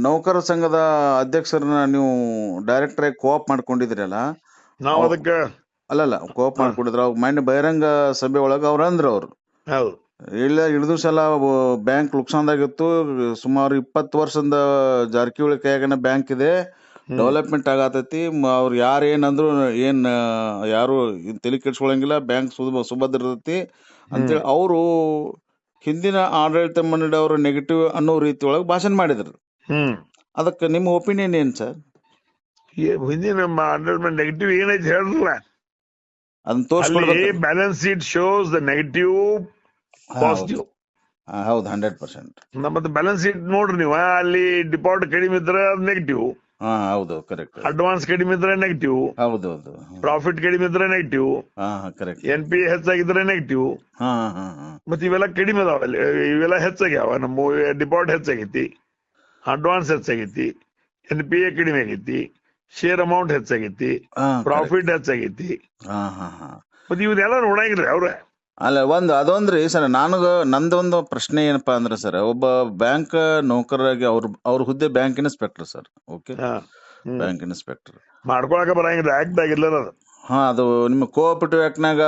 ನೌಕರ ಸಂಘದ ಅಧ್ಯಕ್ಷರನ್ನ ನೀವು ಡೈರೆಕ್ಟರ್ ಆಗಿ ಕೋಆಪ್ ಮಾಡ್ಕೊಂಡಿದ್ರಲ್ಲ, ನಾವ್ ಅದಕ್ಕ ಅಲ್ಲಲ್ಲ ಕೋಆಪ್ ಮಾಡ್ಕೊಂಡಿದ್ರ. ಮೊನ್ನೆ ಬಹಿರಂಗ ಸಭೆ ಒಳಗ ಅವ್ರು ಇಲ್ಲ ಹಿಡಿದು ಸಲ ಬ್ಯಾಂಕ್ ನುಕ್ಸಾನ್ದಾಗಿತ್ತು, ಸುಮಾರು 20 ವರ್ಷದಿಂದ ಜಾರಕಿಹೊಳಿ ಕೈಯಾಗನ ಬ್ಯಾಂಕ್ ಇದೆ, ಡೆವಲಪ್ಮೆಂಟ್ ಆಗತೈತಿ, ಅವ್ರು ಯಾರು ಏನಂದ್ರು ಯಾರು ತಲೆ ಕೆಡ್ಸ್ಕೊಳಂಗಿಲ್ಲ, ಬ್ಯಾಂಕ್ ಸುಭದ್ರ ಇರ್ತೈತಿ ಅಂತೇಳಿ ಅವರು ಹಿಂದಿನ ಆಡಳಿತ ಮಂಡಳಿ ಅವರು ನೆಗೆಟಿವ್ ಅನ್ನೋ ರೀತಿ ಒಳಗೆ ಭಾಷಣ ಮಾಡಿದ್ರು. ಅದಕ್ಕೆ ನಿಮ್ಮ ಒಪಿನಿಯನ್ ಏನ್ ಸರ್? ಹಿಂದಿನ ಆಡಳಿತ ನೆಗೆಟಿವ್ ಏನೈತಿ ಹೇಳಿರಲ್ಲ, ಅದನ್ನ ತೋರಿಸ್ಕೊಡ್ಬೇಕು. Balance sheet shows the negative positive. ಹೌದು, 100%. ಮತ್ತೆ ಬ್ಯಾಲೆನ್ಸ್ ಶೀಟ್ ನೋಡ್ರಿ ನೀವು, ಅಲ್ಲಿ ಡಿಪಾಸಿಟ್ ಕಡಿಮೆ ಇದ್ರೆ ಅದು ನೆಗೆಟಿವ್. ಹೌದು ಕರೆಕ್ಟ್. ಅಡ್ವಾನ್ಸ್ ಕಡಿಮೆ ಇದ್ರೆ ನೆಗೆಟಿವ್. ಹೌದೌದು. ಪ್ರಾಫಿಟ್ ಕಡಿಮೆ ಇದ್ರೆ ನೆಗೆಟಿವ್. ಕರೆಕ್ಟ್. NPA ಹೆಚ್ಚಾಗಿದ್ರೆ ನೆಗೆಟಿವ್. ಮತ್ತೆ ಇವೆಲ್ಲ ಕಡಿಮೆ ಅದಾವ, ಇವೆಲ್ಲ ಹೆಚ್ಚಾಗ್ಯಾವ. ನಮ್ಮ ಡಿಪಾಸಿಟ್ ಹೆಚ್ಚಾಗೈತಿ, ಅಡ್ವಾನ್ಸ್ ಹೆಚ್ಚಾಗೈತಿ, NPA ಕಡಿಮೆ ಆಗೈತಿ, ಶೇರ್ ಅಮೌಂಟ್ ಹೆಚ್ಚಾಗೈತಿ, ಪ್ರಾಫಿಟ್ ಹೆಚ್ಚಾಗೈತಿ. ಮತ್ತೆ ಇವನ್ನೆಲ್ಲ ನೋಡಂಗಿಲ್ಲ ಅವ್ರ. ಅಲ್ಲ ಅದೊಂದ್ರಿ ಸರ್, ನಂದೊಂದು ಪ್ರಶ್ನೆ ಏನಪ್ಪಾ ಅಂದ್ರೆ ಸರ್, ಒಬ್ಬ ಬ್ಯಾಂಕ್ ನೌಕರರಾಗಿ ಅವ್ರ ಹುದ್ದೆ bank inspector sir. Okay, bank inspector ಮಾಡ್ಕೊಳಕ ಬರಂಗಿಲ್ಲ, ಆಕ್ಟ್ ಆಗಿಲ್ಲ ಅದು. ಅದು ನಿಮ್ಮ ಕೋಆಪರೇಟಿವ್ ಆಕ್ಟ್ ನಾಗ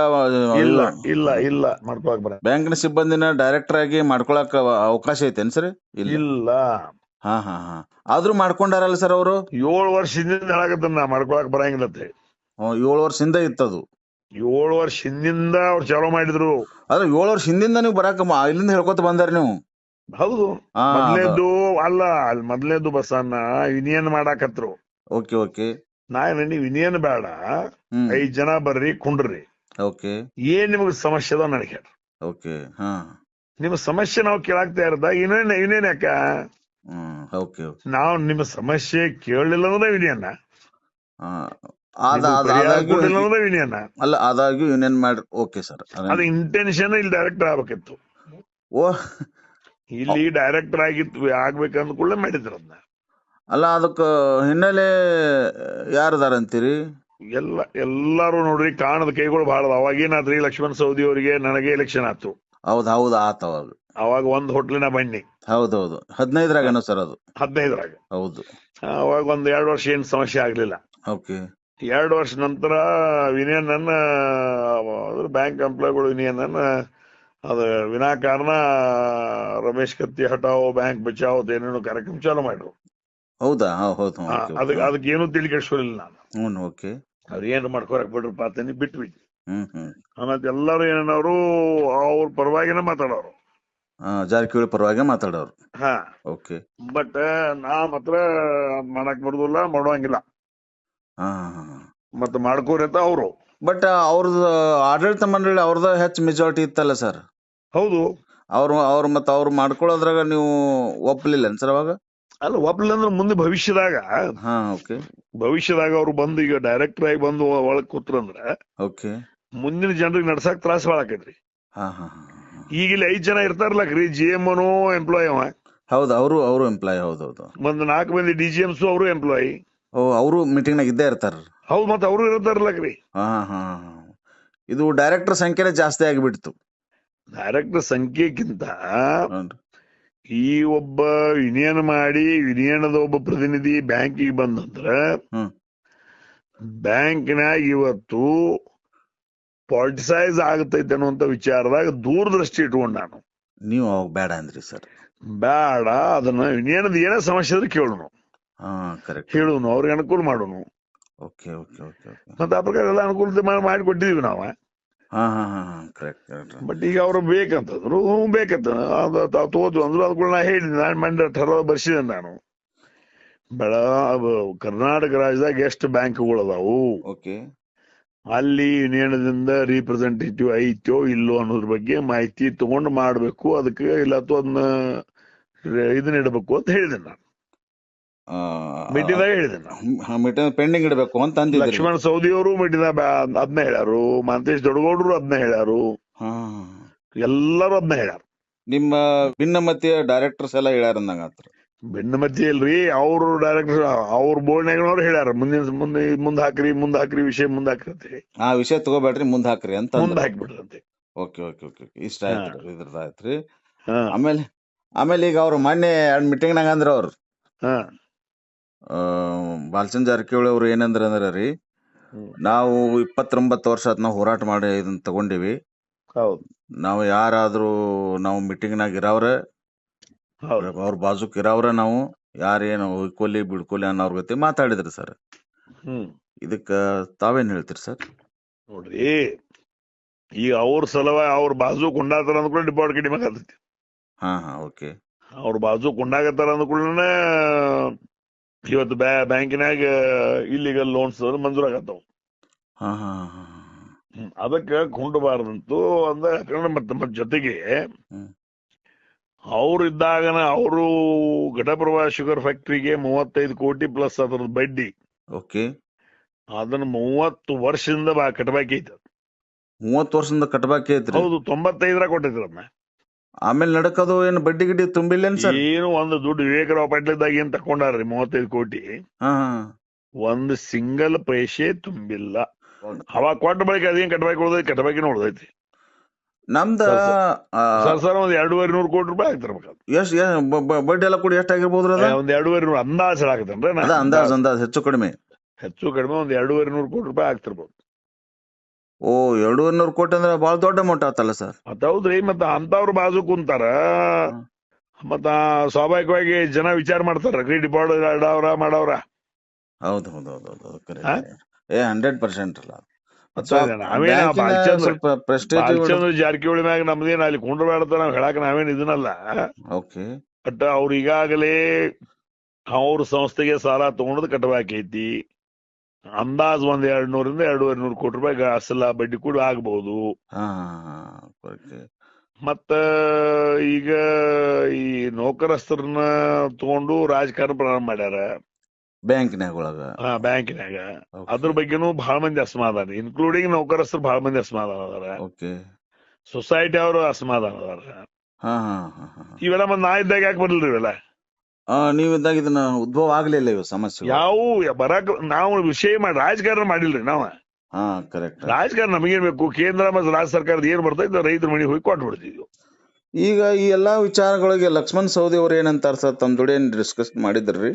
ಇಲ್ಲ ಇಲ್ಲ ಇಲ್ಲ ಮಾಡ್ಕೊಳಕ್ ಬರ. ಬ್ಯಾಂಕಿನ ಸಿಬ್ಬಂದಿನ ಡೈರೆಕ್ಟರ್ ಆಗಿ ಮಾಡ್ಕೊಳಕ್ ಅವಕಾಶ ಐತೇನ್ ಸರ್? ಇಲ್ಲ. ಆದ್ರೂ ಮಾಡ್ಕೊಂಡಾರಲ್ಲ ಸರ್ ಅವರು. 7 ವರ್ಷ ಹಿಂದಿಂದ ಹೇಳಕತ್ತ ಮಾಡ್ಕೊಳಕ್ ಬರಂಗಿಲ್ಲ. 7 ವರ್ಷದಿಂದ ಇತ್ತದು. 7 ವರ್ಷ ಹಿಂದಿಂದ ಅವ್ರು ಚಾಲೂ ಮಾಡಿದ್ರು. ಅದ್ರ 7 ವರ್ಷ ಹಿಂದಿಂದ ನೀವು ಬರಾಕ ಇಲ್ಲಿಂದ ಹೇಳ್ಕೊತ ಬಂದಾರ ನೀವು. ಹೌದು, ಮೊದ್ಲೇದ್ದು ಅಲ್ಲ, ಅಲ್ಲಿ ಮೊದ್ಲೇದ್ದು ಬಸನ್ನ ವಿನಿಯನ್ ಮಾಡಾಕತ್ರು. Okay okay. ನೀವು ವಿನಿಯನ್ ಬೇಡ, 5 ಜನ ಬರ್ರಿ ಕುಂಡ್ರಿ, ಏನ್ ನಿಮಗ್ ಸಮಸ್ಯೆ ಅದ ನನಗೆ ಹೇಳ್ರಿ. ಓಕೆ, ನಿಮ್ ಸಮಸ್ಯೆ ನಾವು ಕೇಳಾಕ್ತಾ ಇರ್ದ ವಿನಿಯನ್ ಯಾಕ? ನಾವು ನಿಮ್ಮ ಸಮಸ್ಯೆ ಕೇಳಲಿಲ್ಲ ಅಂದ್ರೆ ವಿನಿಯನ್ನ, ವಿನಿಯನ್ನ ಅಲ್ಲ, ಆದಾಗ್ಯೂ ಯೂನಿಯನ್ ಮಾಡ್ರಿ. ಓಕೆ ಸರ್, ಅದು ಇಂಟೆನ್ಷನ್ ಇಲ್ಲಿ ಡೈರೆಕ್ಟರ್ ಆಗ್ಬೇಕಿತ್ತು. ಇಲ್ಲಿ ಡೈರೆಕ್ಟರ್ ಆಗ್ಬೇಕಂದ ಕೂಡ ಮಾಡಿದ್ರು ಅದನ್ನ. ಅಲ್ಲ, ಅದಕ್ಕ ಹಿನ್ನೆಲೆ ಯಾರದಾರ ಅಂತೀರಿ? ಎಲ್ಲಾರು ನೋಡ್ರಿ, ಕಾಣದ ಕೈಗಳು ಬಹಳ. ಅವಾಗೇನಾದ್ರಿ, ಲಕ್ಷ್ಮಣ್ ಸವದಿ ಅವರಿಗೆ ನನಗೆ ಎಲೆಕ್ಷನ್ ಆತು. ಹೌದು ಆತ. ಅವಾಗ ಒಂದ್ ಹೋಟ್ಲಿನ ಬನ್ನಿ. ಹೌದೌದು, 15ರಾಗ ಸರ್ ಅದು. 15ರಾಗ. ಹೌದು. ಅವಾಗ 2 ವರ್ಷ ಏನ್ ಸಮಸ್ಯೆ ಆಗ್ಲಿಲ್ಲ. ಓಕೆ. 2 ವರ್ಷ ನಂತರ ವಿನಯನ್ ಬ್ಯಾಂಕ್ ಎಂಪ್ಲಾಯ್ಗಳು ವಿನಯನ್ ಅದ ವಿನಾಕಾರಣ ರಮೇಶ್ ಕತ್ತಿ ಹಟಾವ್ ಬ್ಯಾಂಕ್ ಬಚಾವ್ ಏನೇನು ಕಾರ್ಯಕ್ರಮ ಚಾಲು ಮಾಡ್ರು. ಹೌದಾ? ಹೌದು. ಅದಕ್ಕೆ ಏನು ತಿಳಿ ಕೆಡ್ಸ್ಕೊಲಿಲ್ಲ ನಾನು. ಓಕೆ. ಅವ್ರ ಏನ್ ಮಾಡ್ಕೊಳಕ್ ಬಿಡ್ರಿ ಪಾತನಿ ಬಿಟ್ಬಿಟ್ಟು. ಆಮೇಲೆ ಎಲ್ಲಾರು ಏನವರು ಅವ್ರ ಪರವಾಗಿನ ಮಾತಾಡೋರು, ಜಾರಕಿಹೊಳಿ ಪರವಾಗಿ ಮಾತಾಡೋರು. ಓಕೆ. ಬಟ್ ನಾ ಮಾತ್ರ ಮಾಡಕ್ ಬರುದಿಲ್ಲ, ಮಾಡುವಂಗಿಲ್ಲ. ಮತ್ತೆ ಮಾಡ್ಕೋರತ ಅವರು. ಬಟ್ ಅವ್ರದ್ದು ಆಡಳಿತ ಮಂಡಳಿ ಅವ್ರದ ಹೆಚ್ಚು ಮೆಜಾರಿಟಿ ಇತ್ತಲ್ಲ ಸರ್? ಹೌದು. ಅವ್ರು ಮಾಡ್ಕೊಳ್ಳೋದ್ರಾಗ ನೀವು ಒಪ್ಪಲಿಲ್ಲ ಸರ್ ಅವಾಗ? ಅಲ್ಲ, ಒಪ್ಪಲಿಲ್ಲ ಅಂದ್ರೆ ಮುಂದೆ ಭವಿಷ್ಯದಾಗ ಅವ್ರು ಬಂದು ಈಗ ಡೈರೆಕ್ಟರ್ ಆಗಿ ಬಂದು ಒಳಗ್ ಕೂತ್ರಂದ್ರ ಮುಂದಿನ ಜನರಿಗೆ ನಡ್ಸಕ್ ತ್ರಾಸ ಬಾಳಕೈತ್ರಿ. ಈಗಿಲ್ಲಿ 5 ಜನ ಇರ್ತಾರಲ್ಲಕ್ರಿ, GM ಎಂಪ್ಲಾಯ್ ಅವ. ಹೌದು, ಅವರು ಎಂಪ್ಲಾಯ್. ಹೌದೌದು. ಒಂದು 4 ಮಂದಿ DGMs ಅವರು ಎಂಪ್ಲಾಯಿ. ಅವರು ಮೀಟಿಂಗ್ ನಾಗ ಇದ್ದೇ ಇರ್ತಾರ. ಹೌದು, ಮತ್ತೆ ಅವರು ಇರ್ತಾರಲ್ಲಕ್ರಿ. ಇದು ಡೈರೆಕ್ಟರ್ ಸಂಖ್ಯೆ ಜಾಸ್ತಿ ಆಗಿಬಿಡ್ತು. ಡೈರೆಕ್ಟರ್ ಸಂಖ್ಯೆಗಿಂತ ಈ ಒಬ್ಬ ಯೂನಿಯನ್ ಮಾಡಿ ಯೂನಿಯನ್ದ ಒಬ್ಬ ಪ್ರತಿನಿಧಿ ಬ್ಯಾಂಕಿಗೆ ಬಂದಂದ್ರ ಬ್ಯಾಂಕಿನಾಗ ಇವತ್ತು ಪಾಲಿಟಿಸೈಸ್ ಆಗತೈತೆ ಅನ್ನುವಂತ ವಿಚಾರದಾಗ ದೂರದೃಷ್ಟಿ ಇಟ್ಕೊಂಡ್ ನಾನು. ನೀವು ಅವಾಗ ಬೇಡ ಅಂದ್ರಿ ಸರ್? ಬೇಡ, ಅದನ್ನ ಯೂನಿಯನ್ದ ಏನೇ ಸಮಸ್ಯೆ ಆದ್ರೆ ಕೇಳೋನು, ಹೇಳೋನು, ಅವ್ರಿಗೆ ಅನುಕೂಲ ಮಾಡೋನು. ಮತ್ತೆ ಆ ಪ್ರಕಾರ ಎಲ್ಲ ಅನುಕೂಲತೆ ಮಾಡಿ ಕೊಟ್ಟಿದೀವಿ ನಾವ. ಹಾ ಹಾ ಹಾ ಕರೆಕ್ಟ್ ಕರೆಕ್ಟ್. ಬಟ್ ಈಗ ಅವ್ರು ಬೇಕಂತಂದ್ರು ಬೇಕಂತ ತೋದ್ವು ಅಂದ್ರು ಅದಕ್ಕೆ ನಾ ಹೇಳಿದ್ದೆ, ನಾನು ಮಂಡ್ಯ ಠರ ಬರ್ಸಿದೆ ನಾನು. ಕರ್ನಾಟಕ ರಾಜ್ಯದಾಗ ಎಷ್ಟು ಬ್ಯಾಂಕ್ಗಳು ಅದಾವು, ಓಕೆ ಅಲ್ಲಿ ಯೂನಿಯನ್ದಿಂದ ರಿಪ್ರೆಸೆಂಟೇಟಿವ್ ಐತೋ ಇಲ್ಲೋ ಅನ್ನೋದ್ರ ಬಗ್ಗೆ ಮಾಹಿತಿ ತಗೊಂಡು ಮಾಡ್ಬೇಕು, ಅದಕ್ಕೆ ಇಲ್ಲ ಅಥವಾ ಅದನ್ನ ಇದನ್ನ ಇಡಬೇಕು ಅಂತ ಹೇಳಿದೆ ನಾನು. ಮೀಟಿಂಗ್ದಾಗ ಹೇಳಿದೆ ನಾನು. ಮೀಟಿಂಗ್ ಪೆಂಡಿಂಗ್ ಇಡಬೇಕು ಅಂತ ಅಂದಿದ್ರಿ. ಲಕ್ಷ್ಮಣ ಸವದಿ ಅವರು ಮೀಟಿಂಗ್ ಅದನ್ನ ಹೇಳ್ಯಾರು, ಮಹಂತೇಶ್ ದೊಡ್ಡಗೌಡರು ಅದನ್ನ ಹೇಳ್ಯಾರು, ಎಲ್ಲರೂ ಅದನ್ನ ಹೇಳ್ಯಾರ. ನಿಮ್ಮ ಭಿನ್ನಮತೀಯ ಡೈರೆಕ್ಟರ್ಸ್ ಎಲ್ಲ ಹೇಳ್ಯಾರ ಅಂದಂಗಾತ್ರ. ಭಿನ್ನಮತಿ ಇಲ್ರಿ, ಅವರು ಡೈರೆಕ್ಟರ್ ಅವ್ರ ಬೋರ್ಡ್ನಾಗ್ನವ್ರು ಹೇಳ್ಯಾರ ಮುಂದ್ ಹಾಕ್ರಿ ವಿಷಯ ಮುಂದ್ ಹಾಕ್ರಿ ಅಂತ ಹೇಳಿ. ಆ ವಿಷಯ ತಗೋಬೇಡ್ರಿ ಮುಂದ್ ಹಾಕ್ರಿ ಅಂತ ಮುಂದ್ ಹಾಕ್ಬಿಡ್ರಂತೆ. ಓಕೆ ಓಕೆ ಓಕೆ ಇಷ್ಟ ಆಯ್ತು, ಇದ್ರದ್ದು ಆಯ್ತ್ರಿ. ಆಮೇಲೆ ಈಗ ಅವ್ರು ಮೊನ್ನೆ ಮೀಟಿಂಗ್ನಾಗ ಅಂದ್ರ ಅವ್ರು ಬಾಲಚಂದ್ರ ಜಾರಕಿಹೊಳಿ ಅವ್ರು ಏನಂದ್ರ ರೀ, ನಾವು 29 ವರ್ಷ ಆತ್ ನಾವು ಹೋರಾಟ ಮಾಡಿ ಇದನ್ನ ತಗೊಂಡಿವಿ, ನಾವು ಯಾರಾದ್ರೂ ನಾವು ಮೀಟಿಂಗ್ನಾಗ ಇರಾವ್ರ ಅವ್ರ ಬಾಜುಕ್ ಇರಾವ್ರ, ನಾವು ಯಾರೇನು ಹೊಯ್ಕೊಲಿ ಬಿಡ್ಕೊಲಿ ಅನ್ನೋರ್ ಗತಿ ಮಾತಾಡಿದ್ರಿ ಸರ್. ಇದಕ್ಕ ತಾವೇನ್ ಹೇಳ್ತೀರಿ ಸರ್? ನೋಡ್ರಿ, ಈಗ ಅವ್ರ ಸಲುವಾಗಿ ಅವ್ರ ಬಾಜು ಕೊಂಡಾತಾರ ಅಂದ್ಕೊಳ್ಳಿ ಡಿಪಾರ್ಟ್ ಕಡಿಮೆ ಆಗತೈತಿ. ಹಾ ಹಾ ಓಕೆ. ಅವ್ರ ಬಾಜು ಕೊಂಡಾಗತ್ತಾರ ಅಂದ್ಕೊಳ್ಳ ಇವತ್ತು ಬ್ಯಾಂಕಿನಾಗ ಇಲ್ಲಿಗಲ್ ಲೋನ್ಸ್ ಮಂಜೂರಾಗತ್ತಾವ. ಅದಕ್ಕೆ ಕೊಂಡಬಾರ್ದಂತೂ ಅಂದ. ಮತ್ತ ಜೊತೆಗೆ ಅವ್ರು ಇದ್ದಾಗನ ಅವರು ಘಟಪ್ರಭಾ ಶುಗರ್ ಫ್ಯಾಕ್ಟ್ರಿಗೆ 35 ಕೋಟಿ ಪ್ಲಸ್ ಅದ್ರದ್ದು ಬಡ್ಡಿ, ಓಕೆ, ಅದನ್ನ 30 ವರ್ಷದಿಂದ ಕಟ್ಬಾಕಿ ಐತಿ. 30 ವರ್ಷದಿಂದ ಕಟ್ಬಾಕಿ ಐತ್ರಿ? ಹೌದು, 95 ಕೊಟ್ಟಿದ್ರು ಅದನ್ನ. ಆಮೇಲೆ ನಡಕದು ಏನು ಬಡ್ಡಿ ಗಿಡ್ಡಿ ತುಂಬಿಲ್ಲ ಸರ್? ಏನು ಒಂದು ದುಡ್ಡು ವಿವೇಕರಾವ್ ಪಾಟೀಲ್ದಾಗ ಏನ್ ತಕೊಂಡಾರ್ರಿ 35 ಕೋಟಿ, ಒಂದು ಸಿಂಗಲ್ ಪೈಸೆ ತುಂಬಿಲ್ಲ. ಅವಾಗ ಕೊಟ್ಟ ಬಳಿಕ ಅದೇನ್ ಕಟ್ಬಾಕಿ ನೋಡ್ದೈತಿ. ನಮ್ದ ಸರ್ ಒಂದ್ 2,200 ಕೋಟಿ ರೂಪಾಯಿ ಆಗ್ತಿರ್ಬೇಕು. ಬಡ್ಡಿ ಎಲ್ಲ ಕೂಡ ಎಷ್ಟಾಗಿರ್ಬೋದ್ರಿ? ಒಂದ್ 2,200 ಅಂದಾಜ್ ಹೇಳಾಕತ್ತೇನ್ರಿ, ಅಂದಾಜ್ ಹೆಚ್ಚು ಕಡಿಮೆ ಒಂದ್ 2,200 ಕೋಟಿ ರೂಪಾಯಿ ಆಗ್ತಿರ್ಬೋದು. ಓ, 2,200 ಕೋಟಿ ಅಂದ್ರೆ ಬಹಳ ದೊಡ್ಡ ಅಮೌಂಟ್ ಆತಲ್ಲ ಸರ್? ಹೌದ್ರಿ, ಮತ್ತ ಅಂತವ್ರ ಬಾಜು ಕುಂತಾರ, ಮತ್ತ ಸ್ವಾಭಾವಿಕವಾಗಿ ಜನ ವಿಚಾರ ಮಾಡ್ತಾರ ಡಿಪಾರ್ಟ್ ಮಾಡವ್ರ. ಹೌದು ಹೌದು ಹೌದು ಹೌದು, 100% ಅಲ್ಲ. ಬಾಲಚಂದ್ರ ಜಾರಕಿಹೊಳಿ ಮ್ಯಾಗ ನಮ್ದೇನ ಅಲ್ಲಿ ಕುಂಡ್ರಬೇಡತ ನಾವ್ ಹೇಳಾಕ ನಾವೇನ್ ಇದನ್ನಲ್ಲ. ಬಟ್ ಅವ್ರ ಈಗಾಗಲೇ ಅವ್ರ ಸಂಸ್ಥೆಗೆ ಸಾಲ ತಗೊಂಡದ್ ಕಟ್ಟಬೇಕೈತಿ. ಅಂದಾಜ್ ಒಂದ್ 200 ರಿಂದ 2,200 ಕೋಟಿ ರೂಪಾಯಿ ಅಸಲ ಬಡ್ಡಿ ಕೂಡ ಆಗ್ಬಹುದು. ಮತ್ತ ಈಗ ಈ ನೌಕರಸ್ಥರನ್ನ ತಗೊಂಡು ರಾಜಕಾರಣ ಪ್ರಾರಂಭ ಮಾಡ್ಯಾರ ಬ್ಯಾಂಕಿನಾಗ. ಅದ್ರ ಬಗ್ಗೆನೂ ಬಹಳ ಮಂದಿ ಅಸಮಾಧಾನ, ಇನ್ಕ್ಲೂಡಿಂಗ್ ನೌಕರಸ್ಥರು ಬಹಳ ಮಂದಿ ಅಸಮಾಧಾನ ಅದಾರ, ಸೊಸೈಟಿ ಅವರು ಅಸಮಾಧಾನ ಅದಾರ. ಇವೆಲ್ಲ ಮತ್ ನಾ ಇದ್ದಾಗ ಯಾಕೆ ಬರ್ಲಿಲ್ರಿ ಇವೆಲ್ಲ? ನೀವಿದ್ದಾಗ ಇದನ್ನ ಉದ್ಭವ ಆಗ್ಲಿಲ್ಲ ಇವು ಸಮಸ್ಯೆ ಯಾವ ಬರಾಕ್ ನಾವು ವಿಷಯ ಮಾಡಿ ರಾಜಕಾರಣ ಮಾಡಿಲ್ರಿ ನಾವ. ಕರೆಕ್ಟ್. ರಾಜಕಾರಣ ನಮಗೇನ್ ಬೇಕು? ಕೇಂದ್ರ ಮತ್ತು ರಾಜ್ಯ ಸರ್ಕಾರದ ಏನ್ ಬರ್ತೈತೆ ರೈತರ ಮನೆಗೆ ಹೋಗಿ ಕೊಟ್ಟು ಬಿಡ್ತಿದ್ವಿ. ಈಗ ಈ ಎಲ್ಲಾ ವಿಚಾರಗಳಿಗೆ ಲಕ್ಷ್ಮಣ್ ಸವದಿ ಅವ್ರ ಏನಂತಾರ ಸರ್? ತಮ್ಮ ಜೋಡಿ ಏನ್ ಡಿಸ್ಕಸ್ ಮಾಡಿದ್ರಿ?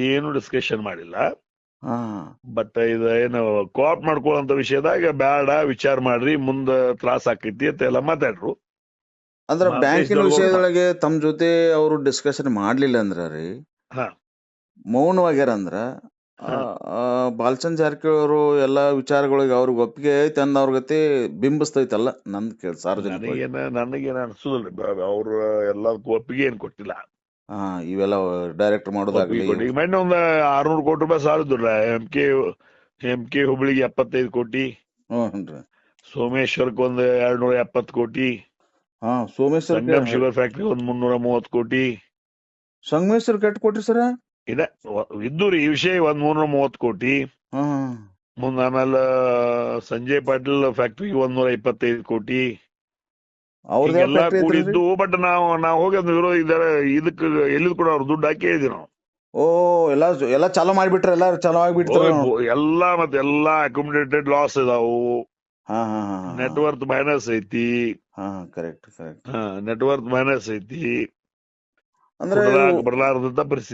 ಏನು ಡಿಸ್ಕಷನ್ ಮಾಡಿಲ್ಲ. ಬಟ್ ಇದು ಏನು ಕೋಆಪ್ ಮಾಡ್ಕೊಳ್ಳುವಂತ ವಿಷಯದಾಗ ಬ್ಯಾಡ, ವಿಚಾರ ಮಾಡ್ರಿ, ಮುಂದ ತ್ರಾಸ ಆಕೈತಿ ಅಂತ ಎಲ್ಲ ಮಾತಾಡ್ರು. ಅಂದ್ರ ಬ್ಯಾಂಕಿನ ವಿಷಯದೊಳಗೆ ತಮ್ಮ ಜೊತೆ ಅವರು ಡಿಸ್ಕಷನ್ ಮಾಡ್ಲಿಲ್ಲ ಅಂದ್ರ ರೀ, ಮೌನವಾಗ್ಯಾರ ಅಂದ್ರ ಬಾಲಚಂದ್ರ ಜಾರಕಿಹೊಳಿ ಅವರು ಎಲ್ಲಾ ವಿಚಾರಗಳಿಗೆ ಅವ್ರಿಗೆ ಒಪ್ಪಿಗೆ ಐತಿ ಅಂದ ಅವ್ರ ಗತಿ ಬಿಂಬಿಸ್ತೈತಲ್ಲ ನಂದ್ ಕೇಳಿ ಸಾರ್ವಜನಿಕ. ನನಗೇನ ಅನ್ಸುದಿಲ್ರಿ, ಅವ್ರ ಎಲ್ಲದಕ್ಕೂ ಒಪ್ಪಿಗೆ ಏನ್ ಕೊಟ್ಟಿಲ್ಲ. ಇವೆಲ್ಲ ಡೈರೆಕ್ಟ್ ಮಾಡೋದಾಗ್ಲಿ. ಮೊನ್ನೆ ಒಂದ್ 600 ಕೋಟಿ ರೂಪಾಯಿ ಸಾಲದಿಲ್ಲ. ಎಂ ಕೆ ಹುಬ್ಳಿಗೆ 75 ಕೋಟಿ, ಸೋಮೇಶ್ವರಕ್ಕೆ ಒಂದ್ 270 ಕೋಟಿ, ಸೋಮೇಶ್ವರ ಶುಗರ್ ಫ್ಯಾಕ್ಟ್ರಿ ಒಂದ್ 330 ಕೋಟಿ. ಸಂಗಮೇಶ್ವರ್ ಕೆಟ್ಟ ಕೊಟ್ರಿ ಸರ? ಇದ್ದು ರೀ ಈ ವಿಷಯ ಒಂದ್ 330 ಕೋಟಿ. ಮುಂದ ಆಮೇಲೆ ಸಂಜಯ್ ಪಾಟೀಲ್ ಫ್ಯಾಕ್ಟ್ರಿಗೆ 125 ಕೋಟಿ ಎಲ್ಲ ಕೂಡಿದ್ದು. ಬಟ್ ನಾವ್ ಹೋಗಿ ಇದಕ್ ಎಲ್ಲಿದ್ ಕೂಡ ಅವ್ರ ದುಡ್ಡು ಹಾಕಿ ಹೇಳಿದ್ವಿ ನಾವು. ಎಲ್ಲ ಚಾಲೂ ಮಾಡ್ಬಿಟ್ರ? ಎಲ್ಲ ಚಾಲೂ ಆಗ್ಬಿಟ್ರ ಎಲ್ಲಾ? ಮತ್ತೆ ಎಲ್ಲಾ ಅಕ್ಯುಮುಲೇಟೆಡ್ ಲಾಸ್ ಇದಾವು, ನೆಟ್ವರ್ತ್ ಮೈನಸ್ ಐತಿ. Correct correct. ನೆಟ್ವರ್ತ್ ಮೈನಸ್ ಐತಿ, ಬರಲಾರದಂತ ಪರಿಸ್ಥಿತಿ.